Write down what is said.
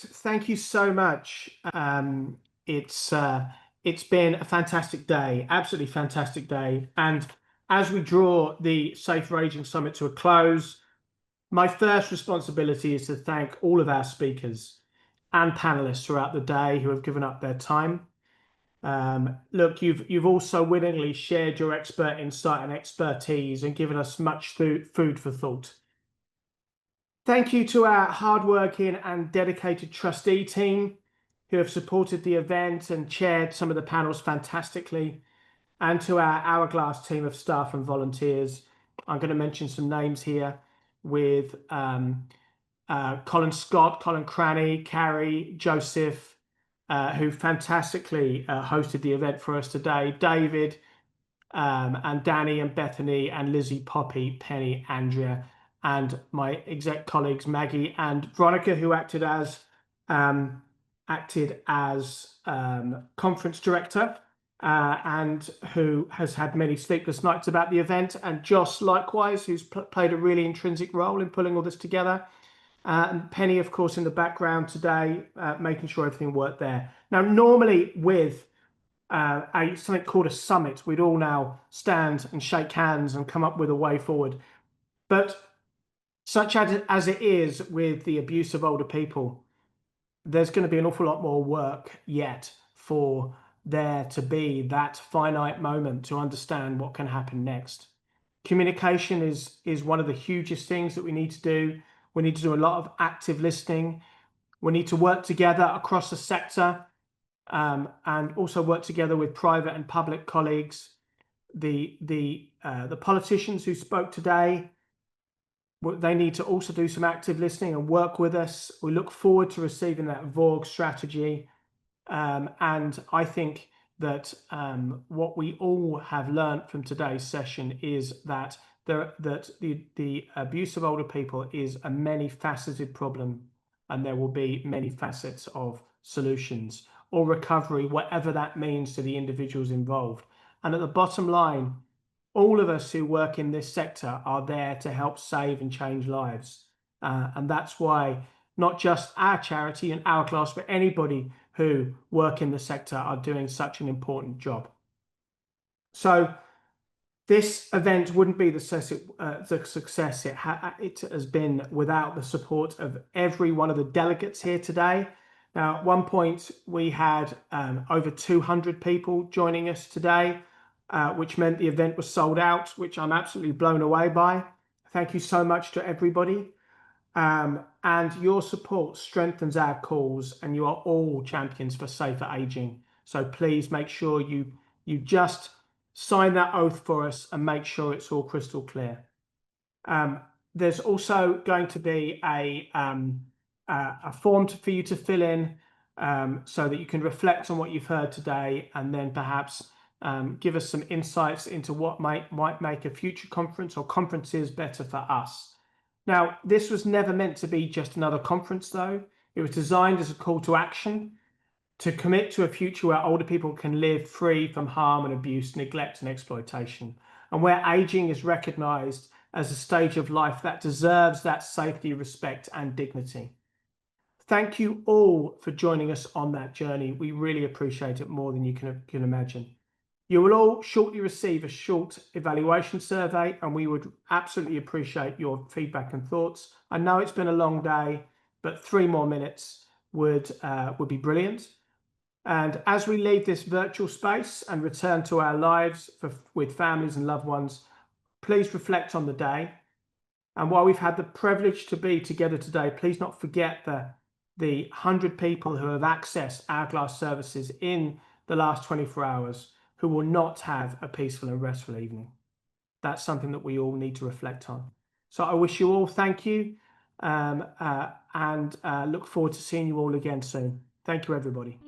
Thank you so much. It's uh, it's been a fantastic day, absolutely fantastic day. And as we draw the Safer Aging Summit to a close, my first responsibility is to thank all of our speakers and panelists throughout the day who have given up their time. Look, you've also willingly shared your expert insight and expertise and given us much food for thought. Thank you to our hardworking and dedicated trustee team who have supported the event and chaired some of the panels fantastically, and to our Hourglass team of staff and volunteers. I'm going to mention some names here with Colin Scott, Colin Cranny, Carrie, Joseph, who fantastically hosted the event for us today, David, and Danny and Bethany and Lizzie, Poppy, Penny, Andrea, and my exec colleagues Maggie and Veronica, who acted as conference director and who has had many sleepless nights about the event, and Joss likewise, who's played a really intrinsic role in pulling all this together. And Penny, of course, in the background today, making sure everything worked there. Now, normally with something called a summit, we'd all now stand and shake hands and come up with a way forward. But such as it is with the abuse of older people, there's going to be an awful lot more work yet for there to be that finite moment to understand what can happen next. Communication is one of the hugest things that we need to do. We need to do a lot of active listening. We need to work together across the sector, and also work together with private and public colleagues. The politicians who spoke today, they need to also do some active listening and work with us. We look forward to receiving that VORG strategy. And I think that what we all have learned from today's session is that the abuse of older people is a many-faceted problem, and there will be many facets of solutions or recovery, whatever that means to the individuals involved. And at the bottom line, all of us who work in this sector are there to help save and change lives. And that's why not just our charity and Hourglass, but anybody who work in the sector are doing such an important job. So this event wouldn't be the success it has been without the support of every one of the delegates here today. Now, at one point, we had over 200 people joining us today, which meant the event was sold out, which I'm absolutely blown away by. Thank you so much to everybody. And your support strengthens our cause, and you are all champions for safer aging. So please make sure you just sign that oath for us and make sure it's all crystal clear. There's also going to be a form for you to fill in, so that you can reflect on what you've heard today, and then perhaps give us some insights into what might make a future conference or conferences better for us. Now, this was never meant to be just another conference, though. It was designed as a call to action to commit to a future where older people can live free from harm and abuse, neglect and exploitation, and where aging is recognized as a stage of life that deserves that safety, respect and dignity. Thank you all for joining us on that journey. We really appreciate it more than you can imagine. You will all shortly receive a short evaluation survey, and we would absolutely appreciate your feedback and thoughts. I know it's been a long day, but 3 more minutes would be brilliant. And as we leave this virtual space and return to our lives with families and loved ones, please reflect on the day. And while we've had the privilege to be together today, please not forget the 100 people who have accessed Hourglass services in the last 24 hours who will not have a peaceful and restful evening. That's something that we all need to reflect on. So I wish you all thank you, and look forward to seeing you all again soon. Thank you, everybody.